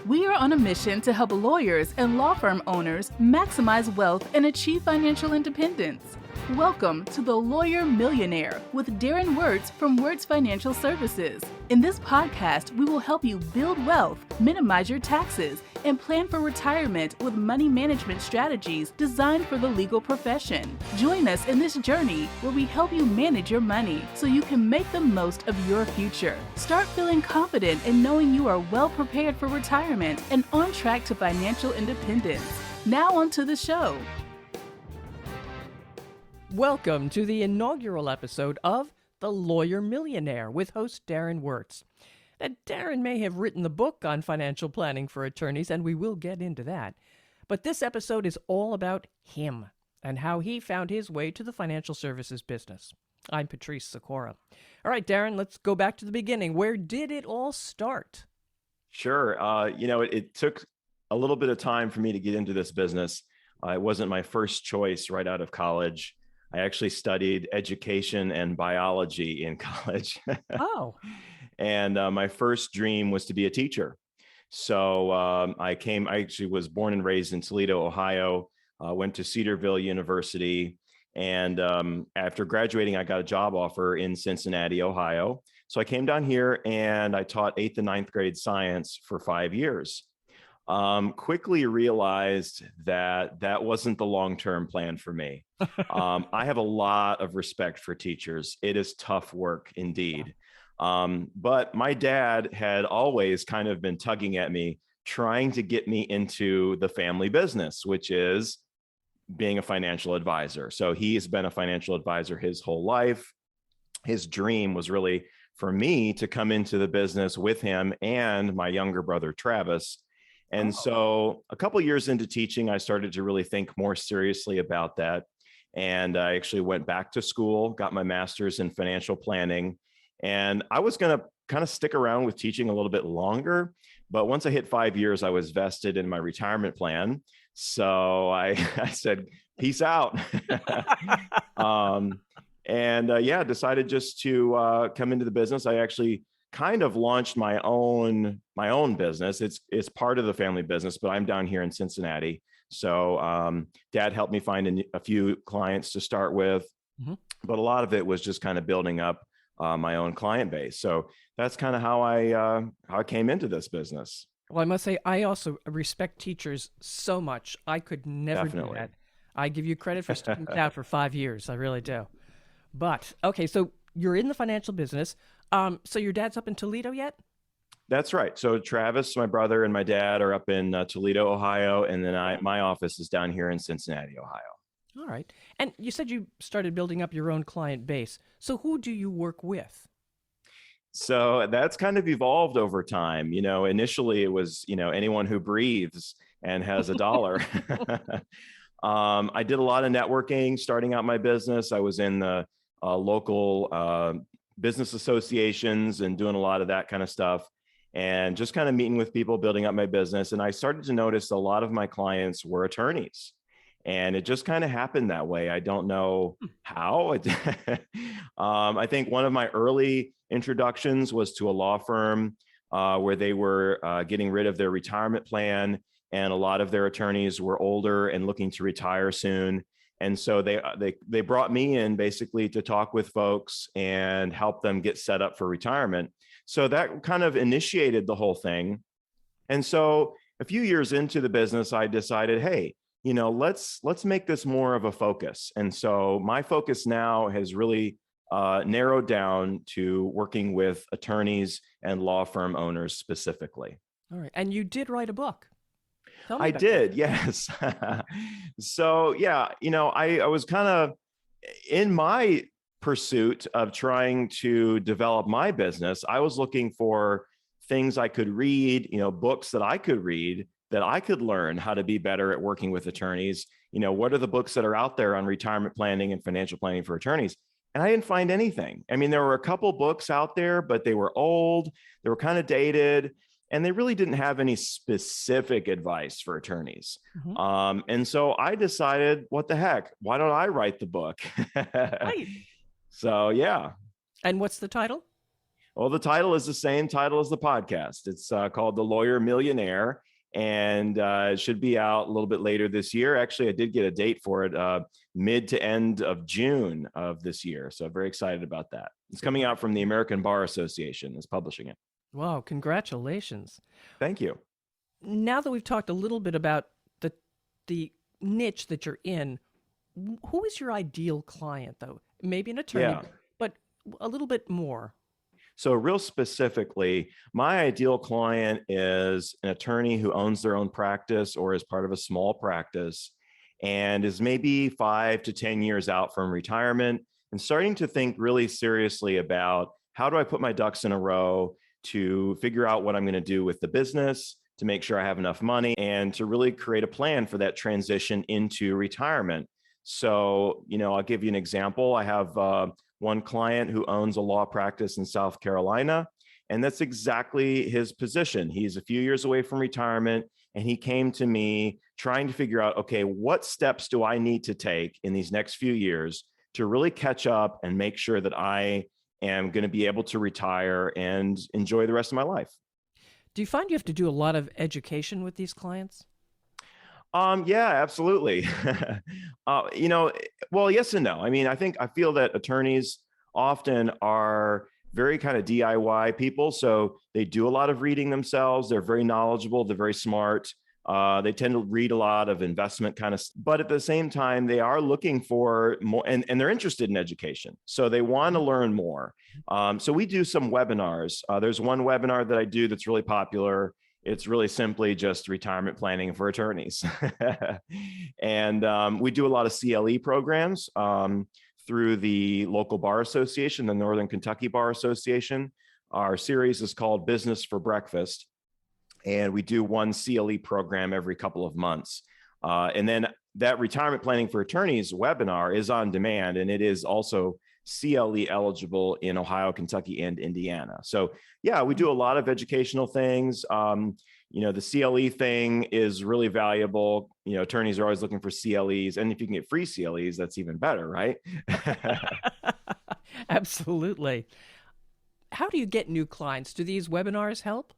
We are on a mission to help lawyers and law firm owners maximize wealth and achieve financial independence. Welcome to the Lawyer Millionaire with Darren Wurz from Wurz Financial Services. In this podcast, we will help you build wealth, minimize your taxes, and plan for retirement with money management strategies designed for the legal profession. Join us in this journey where we help you manage your money so you can make the most of your future. Start feeling confident in knowing you are well prepared for retirement and on track to financial independence. Now on to the show. Welcome to the inaugural episode of The Lawyer Millionaire with host Darren Wurz. Now, Darren may have written the book on financial planning for attorneys, and we will get into that. But this episode is all about him and how he found his way to the financial services business. I'm Patrice Sikora. All right, Darren, let's go back to the beginning. Where did it all start? Sure. It took a little bit of time for me to get into this business. It wasn't my first choice right out of college. I actually studied education and biology in college. Oh. And my first dream was to be a teacher. So I actually was born and raised in Toledo, Ohio, went to Cedarville University. And after graduating, I got a job offer in Cincinnati, Ohio. So I came down here and I taught 8th and 9th grade science for 5 years. Quickly realized that wasn't the long-term plan for me. I have a lot of respect for teachers. It is tough work indeed. But my dad had always kind of been tugging at me, trying to get me into the family business, which is being a financial advisor. So he's been a financial advisor his whole life. His dream was really for me to come into the business with him and my younger brother, Travis. And so a couple of years into teaching, I started to really think more seriously about that. And I actually went back to school, got my master's in financial planning. And I was going to kind of stick around with teaching a little bit longer. But once I hit 5 years, I was vested in my retirement plan. So I said, peace out. Decided just to come into the business. I actually kind of launched my own business. It's part of the family business, but I'm down here in Cincinnati. So Dad helped me find a few clients to start with, but a lot of it was just kind of building up my own client base. So that's kind of how I came into this business. Well, I must say, I also respect teachers so much. I could never do that. I give you credit for sticking it out for 5 years. I really do. But, okay, so you're in the financial business. So your dad's up in Toledo yet? That's right. So Travis, my brother, and my dad are up in Toledo, Ohio. And then my office is down here in Cincinnati, Ohio. All right. And you said you started building up your own client base. So who do you work with? So that's kind of evolved over time. Initially it was, anyone who breathes and has a dollar. I did a lot of networking starting out my business. I was in the local business associations and doing a lot of that kind of stuff and just kind of meeting with people, building up my business. And I started to notice a lot of my clients were attorneys. And it just kind of happened that way. I don't know how. I think one of my early introductions was to a law firm where they were getting rid of their retirement plan. And a lot of their attorneys were older and looking to retire soon. And so they brought me in basically to talk with folks and help them get set up for retirement. So that kind of initiated the whole thing. And so a few years into the business, I decided, hey, let's make this more of a focus. And so my focus now has really narrowed down to working with attorneys and law firm owners specifically. All right. And you did write a book. I did, yes. So, yeah, I was kind of in my pursuit of trying to develop my business. I was looking for things I could read, books that I could read that I could learn how to be better at working with attorneys. What are the books that are out there on retirement planning and financial planning for attorneys? And I didn't find anything. I mean, there were a couple books out there, but they were old, they were kind of dated, and they really didn't have any specific advice for attorneys. And so I decided, what the heck, why don't I write the book? Right. So, yeah. And what's the title? Well, the title is the same title as the podcast. It's called The Lawyer Millionaire, and it should be out a little bit later this year. Actually, I did get a date for it, mid to end of June of this year. So I'm very excited about that. It's coming out from the American Bar Association is publishing it. Wow, congratulations. Thank you. Now that we've talked a little bit about the niche that you're in, who is your ideal client, though? Maybe an attorney, but a little bit more. So real specifically, my ideal client is an attorney who owns their own practice or is part of a small practice and is maybe 5 to 10 years out from retirement and starting to think really seriously about how do I put my ducks in a row to figure out what I'm going to do with the business, to make sure I have enough money, and to really create a plan for that transition into retirement. So, I'll give you an example. I have one client who owns a law practice in South Carolina, and that's exactly his position. He's a few years away from retirement, and he came to me trying to figure out, okay, what steps do I need to take in these next few years to really catch up and make sure that I am going to be able to retire and enjoy the rest of my life. Do you find you have to do a lot of education with these clients? Yeah, absolutely. Well, yes and no. I mean, I feel that attorneys often are very kind of DIY people. So they do a lot of reading themselves. They're very knowledgeable. They're very smart. They tend to read a lot of investment kind of, but at the same time, they are looking for more and they're interested in education. So they want to learn more. So we do some webinars. There's one webinar that I do that's really popular. It's really simply just retirement planning for attorneys. And we do a lot of CLE programs through the local bar association, the Northern Kentucky Bar Association. Our series is called Business for Breakfast. And we do one CLE program every couple of months. And then that retirement planning for attorneys webinar is on demand, and it is also CLE eligible in Ohio, Kentucky, and Indiana. So yeah, we do a lot of educational things. The CLE thing is really valuable. Attorneys are always looking for CLEs, and if you can get free CLEs, that's even better, right? Absolutely. How do you get new clients? Do these webinars help?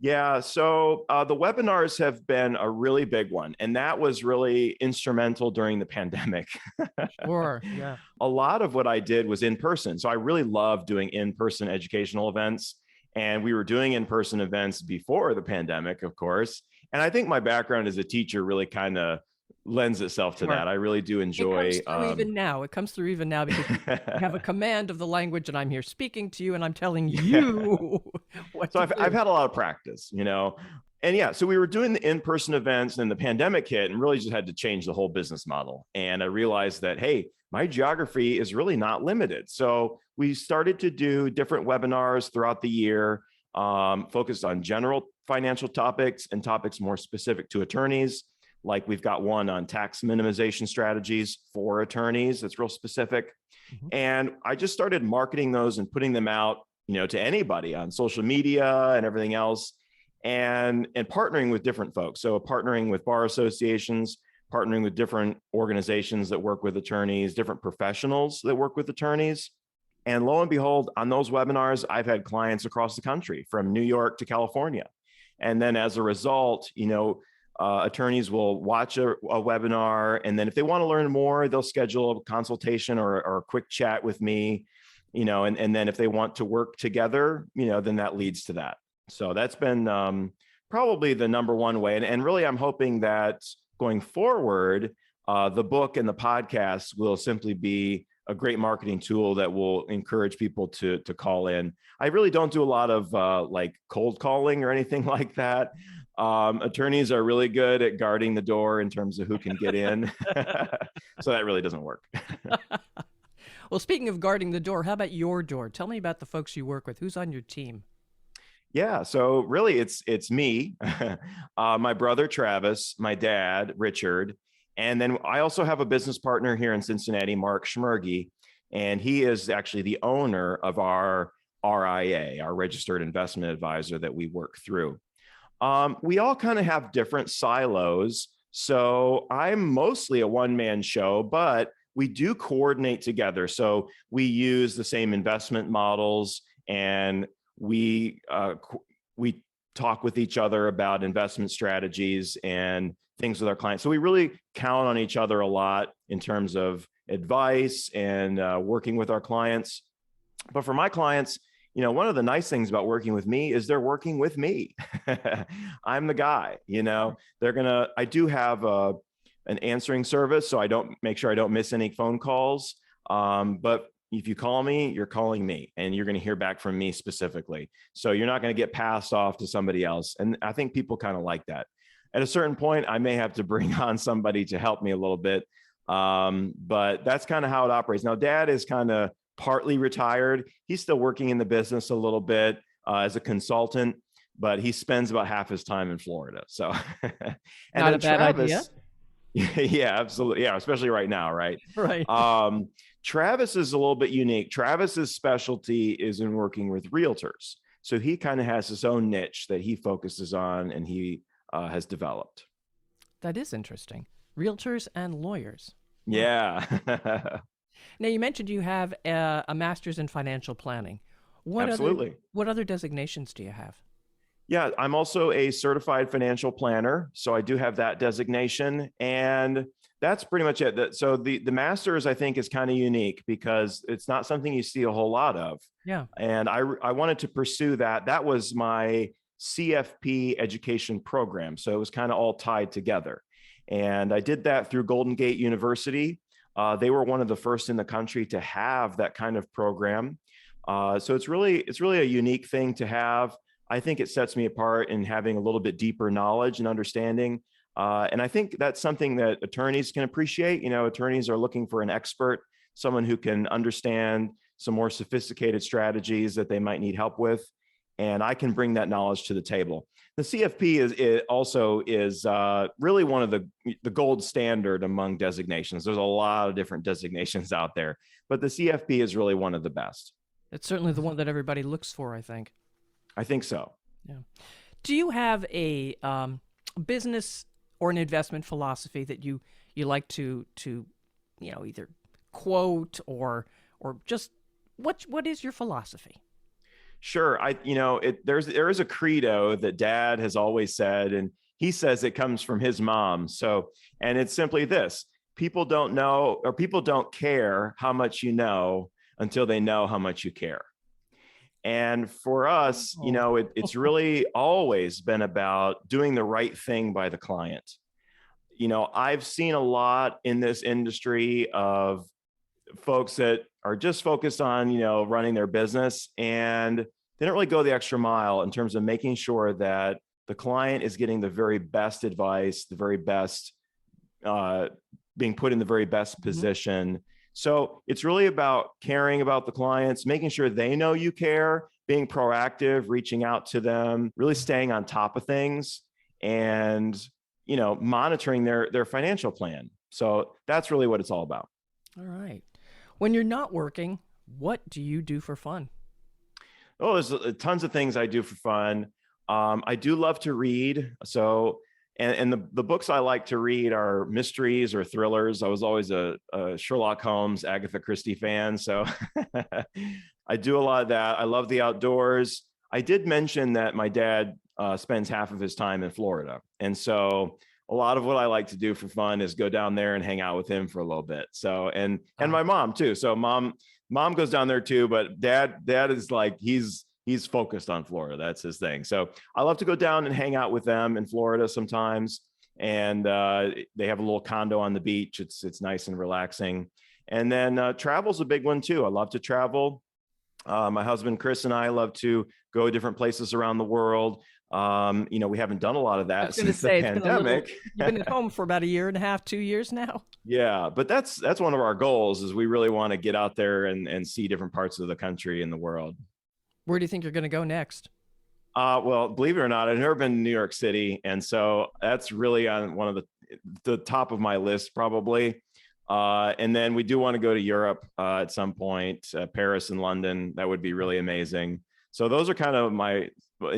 Yeah, so the webinars have been a really big one, and that was really instrumental during the pandemic. Sure, yeah. A lot of what I did was in person. So I really love doing in-person educational events, and we were doing in-person events before the pandemic, of course. And I think my background as a teacher really kind of lends itself to that. I really do enjoy. It comes through even now because you have a command of the language, and I'm here speaking to you, and I'm telling you what so to do. I've had a lot of practice, and yeah, so we were doing the in-person events, and the pandemic hit, and really just had to change the whole business model. And I realized that, hey, my geography is really not limited. So we started to do different webinars throughout the year, focused on general financial topics and topics more specific to attorneys. Like we've got one on tax minimization strategies for attorneys. That's real specific. Mm-hmm. And I just started marketing those and putting them out, to anybody on social media and everything else, and partnering with different folks. So partnering with bar associations, partnering with different organizations that work with attorneys, different professionals that work with attorneys. And lo and behold, on those webinars, I've had clients across the country from New York to California. And then as a result, attorneys will watch a webinar, and then if they want to learn more, they'll schedule a consultation or a quick chat with me, and then if they want to work together, then that leads to that. So that's been probably the number one way. And really, I'm hoping that going forward, the book and the podcast will simply be a great marketing tool that will encourage people to call in. I really don't do a lot of like cold calling or anything like that. Attorneys are really good at guarding the door in terms of who can get in. So that really doesn't work. Well, speaking of guarding the door, how about your door? Tell me about the folks you work with. Who's on your team? Yeah, so really it's me, my brother, Travis, my dad, Richard, and then I also have a business partner here in Cincinnati, Mark Schmergy, and he is actually the owner of our RIA, our registered investment advisor that we work through. We all kind of have different silos. So I'm mostly a one-man show, but we do coordinate together. So we use the same investment models and we talk with each other about investment strategies and things with our clients. So we really count on each other a lot in terms of advice and working with our clients. But for my clients, one of the nice things about working with me is they're working with me. I'm the guy, I do have an answering service, so I don't make sure I don't miss any phone calls. But if you call me, you're calling me, and you're going to hear back from me specifically. So you're not going to get passed off to somebody else. And I think people kind of like that. At a certain point, I may have to bring on somebody to help me a little bit. But that's kind of how it operates. Now, Dad is kind of partly retired. He's still working in the business a little bit as a consultant, but he spends about half his time in Florida. So, and not a bad idea. Yeah, absolutely. Yeah, especially right now, right? Right. Travis is a little bit unique. Travis's specialty is in working with realtors. So he kind of has his own niche that he focuses on, and he has developed. That is interesting. Realtors and lawyers. Yeah. Now, you mentioned you have a master's in financial planning. Absolutely. What other designations do you have? Yeah, I'm also a certified financial planner. So I do have that designation, and that's pretty much it. So the master's, I think, is kind of unique because it's not something you see a whole lot of. Yeah. And I wanted to pursue that. That was my CFP education program. So it was kind of all tied together. And I did that through Golden Gate University. They were one of the first in the country to have that kind of program. So it's really a unique thing to have. I think it sets me apart in having a little bit deeper knowledge and understanding. And I think that's something that attorneys can appreciate. Attorneys are looking for an expert, someone who can understand some more sophisticated strategies that they might need help with. And I can bring that knowledge to the table. The CFP is really one of the gold standard among designations. There's a lot of different designations out there, but the CFP is really one of the best. It's certainly the one that everybody looks for, I think. I think so. Yeah. Do you have a business or an investment philosophy that you like to either quote or just what is your philosophy? Sure. There is a credo that Dad has always said, and he says it comes from his mom. So, and it's simply this: people don't know, or people don't care how much you know until they know how much you care. And for us, it's really always been about doing the right thing by the client. I've seen a lot in this industry of folks that are just focused on, running their business, and they don't really go the extra mile in terms of making sure that the client is getting the very best advice, the very best, being put in the very best position. So it's really about caring about the clients, making sure they know you care, being proactive, reaching out to them, really staying on top of things, and, monitoring their financial plan. So that's really what it's all about. All right. When you're not working, what do you do for fun? Oh, there's tons of things I do for fun. I do love to read. So, and the books I like to read are mysteries or thrillers. I was always a Sherlock Holmes, Agatha Christie fan. So I do a lot of that. I love the outdoors. I did mention that my dad spends half of his time in Florida. And so a lot of what I like to do for fun is go down there and hang out with him for a little bit. So, and my mom too. So mom goes down there too, but dad is like, he's focused on Florida. That's his thing. So I love to go down and hang out with them in Florida sometimes. And they have a little condo on the beach. It's nice and relaxing. And then travel's a big one too. I love to travel. My husband, Chris, and I love to go different places around the world. We haven't done a lot of that since the pandemic. You've been at home for about 1.5 years, 2 years now. Yeah, but that's one of our goals, is we really want to get out there and see different parts of the country and the world. Where do you think you're going to go next? Well, believe it or not, I've never been to New York City. And so that's really on one of the top of my list, probably. And then we do want to go to Europe at some point, Paris and London. That would be really amazing. So those are kind of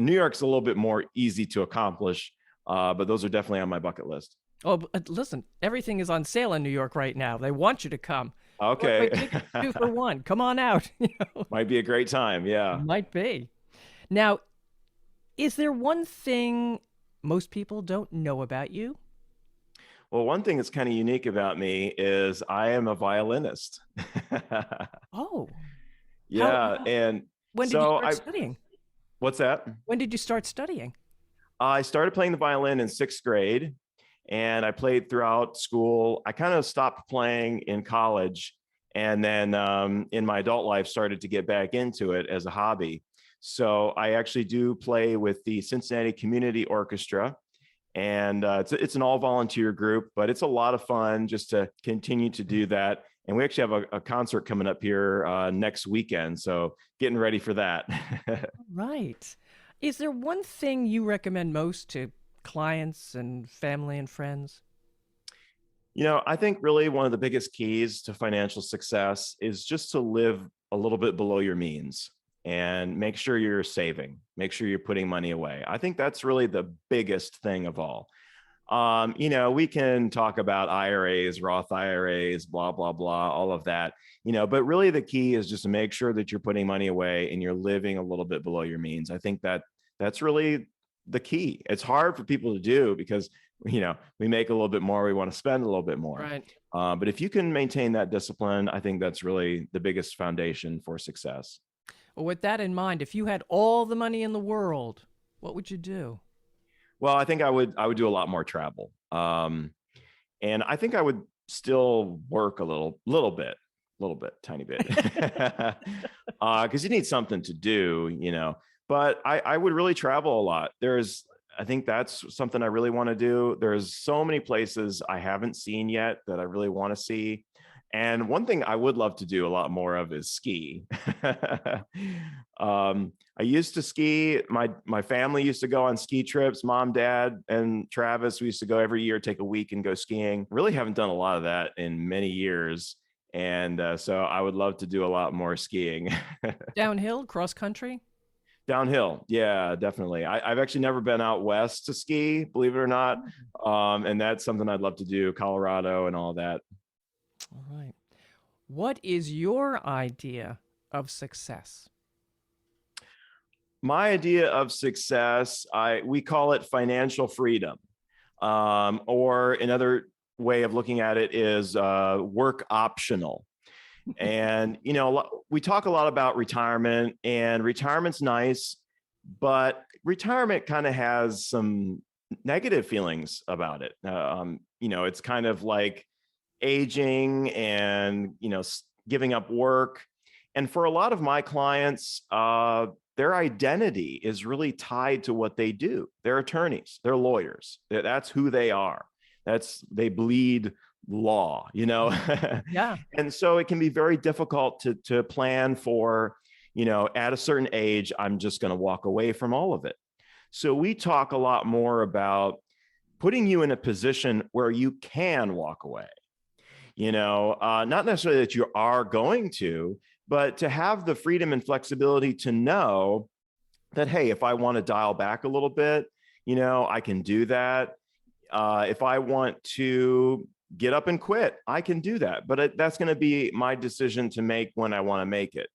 New York's a little bit more easy to accomplish, but those are definitely on my bucket list. Oh, listen, everything is on sale in New York right now. They want you to come. Okay. Take it 2 for 1. Come on out. Might be a great time. Yeah. Might be. Now, is there one thing most people don't know about you? Well, one thing that's kind of unique about me is I am a violinist. Oh, Yeah. And when did you so start studying? what's that? When did you start studying? I started playing the violin in 6th grade and I played throughout school. I kind of stopped playing in college and then in my adult life started to get back into it as a hobby. So I actually do play with the Cincinnati Community Orchestra. And it's an all volunteer group, but it's a lot of fun just to continue to do that. And we actually have a concert coming up here next weekend. So getting ready for that. Right. Is there one thing you recommend most to clients and family and friends? I think really one of the biggest keys to financial success is just to live a little bit below your means and make sure you're saving, make sure you're putting money away. I think that's really the biggest thing of all. We can talk about IRAs, Roth IRAs, blah, blah, blah, all of that, but really the key is just to make sure that you're putting money away and you're living a little bit below your means. I think that's really the key. It's hard for people to do because, we make a little bit more, we want to spend a little bit more. Right. But if you can maintain that discipline, I think that's really the biggest foundation for success. Well, with that in mind, if you had all the money in the world, what would you do? Well, I think I would do a lot more travel. And I think I would still work a little bit, tiny bit, because you need something to do, but I would really travel a lot. I think that's something I really want to do. There's so many places I haven't seen yet that I really want to see. And one thing I would love to do a lot more of is ski. I used to ski. My family used to go on ski trips. Mom, Dad, and Travis, we used to go every year, take a week and go skiing. Really haven't done a lot of that in many years. And so I would love to do a lot more skiing. Downhill, cross country? Downhill. Yeah, definitely. I've actually never been out west to ski, believe it or not. And that's something I'd love to do, Colorado and all that. All right. What is your idea of success? My idea of success, we call it financial freedom. Or another way of looking at it is work optional. And, we talk a lot about retirement, and retirement's nice, but retirement kind of has some negative feelings about it. It's kind of like aging and, giving up work. And for a lot of my clients, their identity is really tied to what they do. They're attorneys, they're lawyers. That's who they are. They bleed law, Yeah. And so it can be very difficult to plan for, at a certain age, I'm just going to walk away from all of it. So we talk a lot more about putting you in a position where you can walk away, not necessarily that you are going to, but to have the freedom and flexibility to know that, hey, if I want to dial back a little bit, I can do that. If I want to get up and quit, I can do that. But that's going to be my decision to make when I want to make it.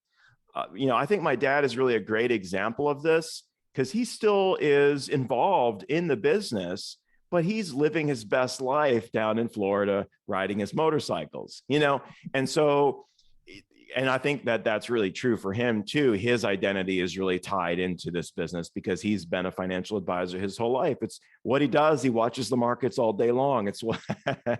I think my dad is really a great example of this because he still is involved in the business, but he's living his best life down in Florida, riding his motorcycles, and so, and I think that that's really true for him too. His identity is really tied into this business because he's been a financial advisor his whole life. It's what he does. He watches the markets all day long. It's what,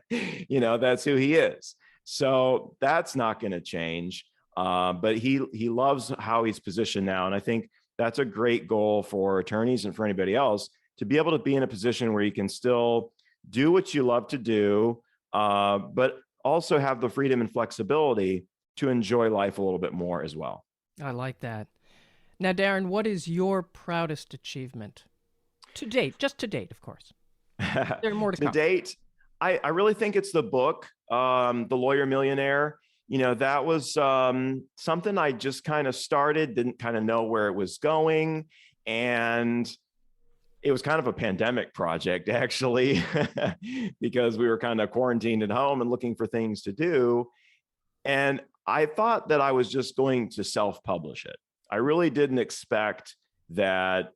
that's who he is. So that's not going to change. But he loves how he's positioned now. And I think that's a great goal for attorneys and for anybody else to be able to be in a position where you can still do what you love to do, but also have the freedom and flexibility to enjoy life a little bit more as well. I like that. Now, Darren, what is your proudest achievement to date? Just to date, of course. There are more to come. To date, I really think it's the book, The Lawyer Millionaire. That was something I just kind of started, didn't kind of know where it was going. And it was kind of a pandemic project, actually, because we were kind of quarantined at home and looking for things to do. And I thought that I was just going to self-publish it. I really didn't expect that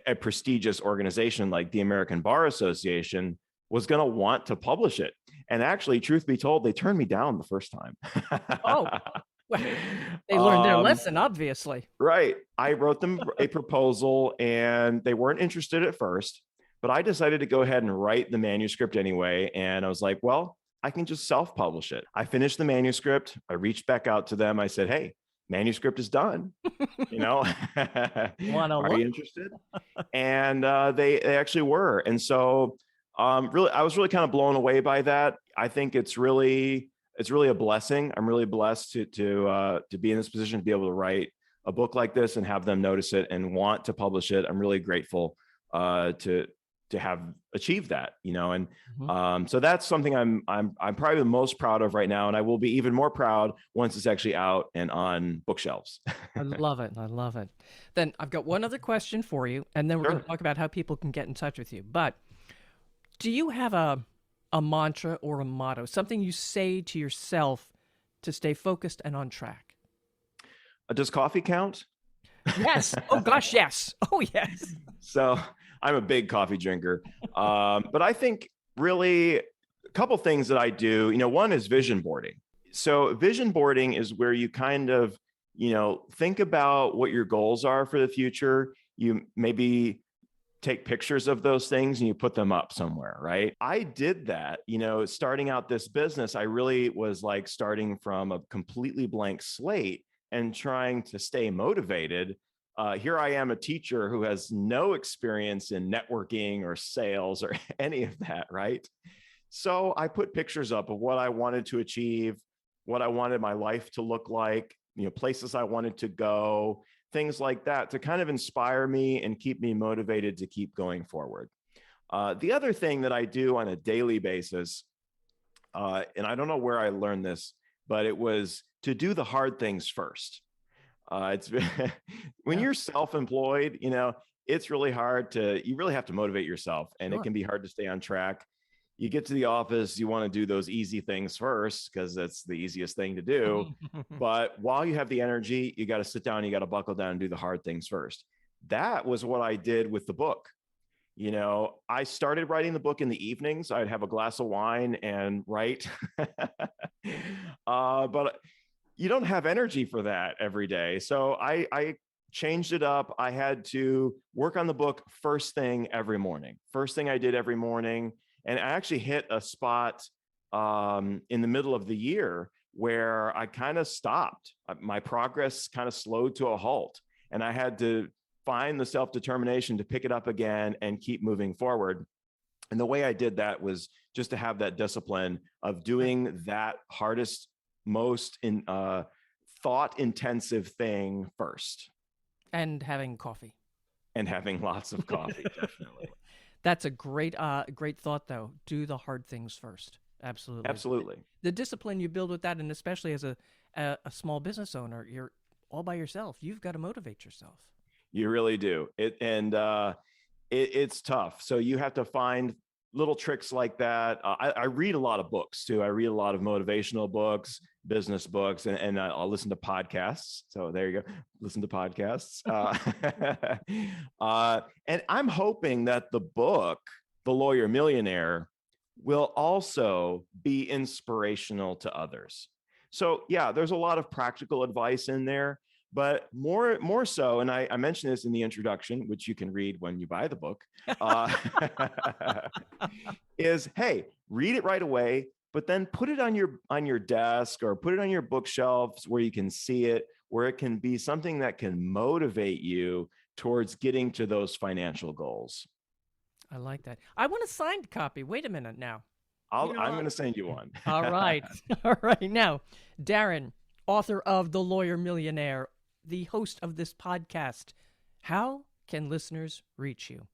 a prestigious organization like the American Bar Association was going to want to publish it. And actually, truth be told, they turned me down the first time. Oh, well, they learned their lesson, obviously. Right. I wrote them a proposal and they weren't interested at first, but I decided to go ahead and write the manuscript anyway. And I was like, well, I can just self-publish it. I finished the manuscript. I reached back out to them. I said, hey, manuscript is done. You know, are you interested? And they actually were. And so really, I was really kind of blown away by that. I think it's really a blessing. I'm really blessed to be in this position to be able to write a book like this and have them notice it and want to publish it. I'm really grateful to have achieved that, you know, and so that's something I'm probably the most proud of right now, and I will be even more proud once it's actually out and on bookshelves. I love it. I love it. Then I've got one other question for you, and then we're going to talk about how people can get in touch with you. But do you have a mantra or a motto, something you say to yourself to stay focused and on track? Does coffee count? Yes. Oh gosh, yes. Oh yes. So I'm a big coffee drinker, but I think really a couple things that I do. You know, one is vision boarding. So vision boarding is where you kind of, you know, think about what your goals are for the future. You maybe take pictures of those things and you put them up somewhere, right? I did that, you know, starting out this business. I really was like starting from a completely blank slate and trying to stay motivated. Here I am, a teacher who has no experience in networking or sales or any of that, right? So I put pictures up of what I wanted to achieve, what I wanted my life to look like, you know, places I wanted to go, things like that to kind of inspire me and keep me motivated to keep going forward. The other thing that I do on a daily basis, and I don't know where I learned this, but it was to do the hard things first. It's when you're self-employed, you know, it's really hard you really have to motivate yourself, and it can be hard to stay on track. You get to the office, you want to do those easy things first because that's the easiest thing to do. But while you have the energy, you got to sit down, you got to buckle down and do the hard things first. That was what I did with the book. You know, I started writing the book in the evenings. I'd have a glass of wine and write. But you don't have energy for that every day. So I changed it up. I had to work on the book first thing every morning. First thing I did every morning. And I actually hit a spot in the middle of the year where I kind of stopped. My progress kind of slowed to a halt. And I had to find the self-determination to pick it up again and keep moving forward. And the way I did that was just to have that discipline of doing that hardest, most thought-intensive thing first. And having coffee. And having lots of coffee, definitely. That's a great thought, though. Do the hard things first. Absolutely. Absolutely. The discipline you build with that, and especially as a small business owner, you're all by yourself. You've got to motivate yourself. You really do. It's tough. So you have to find little tricks like that. I read a lot of books too. I read a lot of motivational books, business books, and I'll listen to podcasts. So there you go. Listen to podcasts. And I'm hoping that the book, The Lawyer Millionaire, will also be inspirational to others. So yeah, there's a lot of practical advice in there, but more so, and I mentioned this in the introduction, which you can read when you buy the book, is, hey, read it right away, but then put it on your desk or put it on your bookshelves where you can see it, where it can be something that can motivate you towards getting to those financial goals. I like that. I want a signed copy. Wait a minute now. I'm going to send you one. All right. All right. Now, Darren, author of The Lawyer Millionaire, the host of this podcast, how can listeners reach you?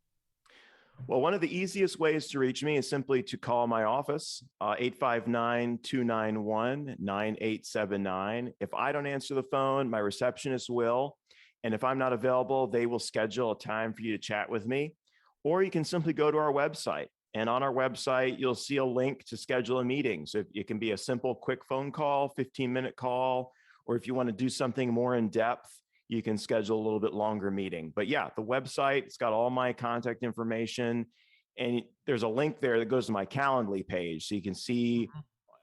Well, one of the easiest ways to reach me is simply to call my office, 859-291-9879. If I don't answer the phone, my receptionist will. And if I'm not available, they will schedule a time for you to chat with me. Or you can simply go to our website, And on our website, you'll see a link to schedule a meeting. So it can be a simple, quick phone call, 15-minute call, or if you want to do something more in depth, you can schedule a little bit longer meeting. But yeah, the website, it's got all my contact information. And there's a link there that goes to my Calendly page. So you can see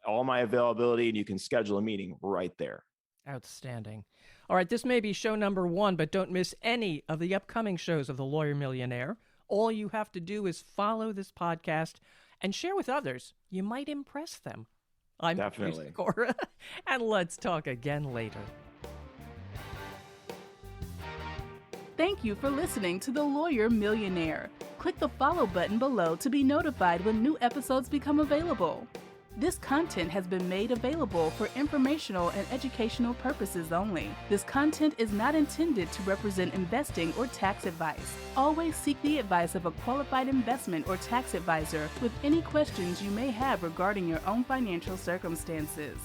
all my availability and you can schedule a meeting right there. Outstanding. All right, this may be show number 1, but don't miss any of the upcoming shows of The Lawyer Millionaire. All you have to do is follow this podcast and share with others. You might impress them. I'm Definitely. Cora, and let's talk again later. Thank you for listening to The Lawyer Millionaire. Click the follow button below to be notified when new episodes become available. This content has been made available for informational and educational purposes only. This content is not intended to represent investing or tax advice. Always seek the advice of a qualified investment or tax advisor with any questions you may have regarding your own financial circumstances.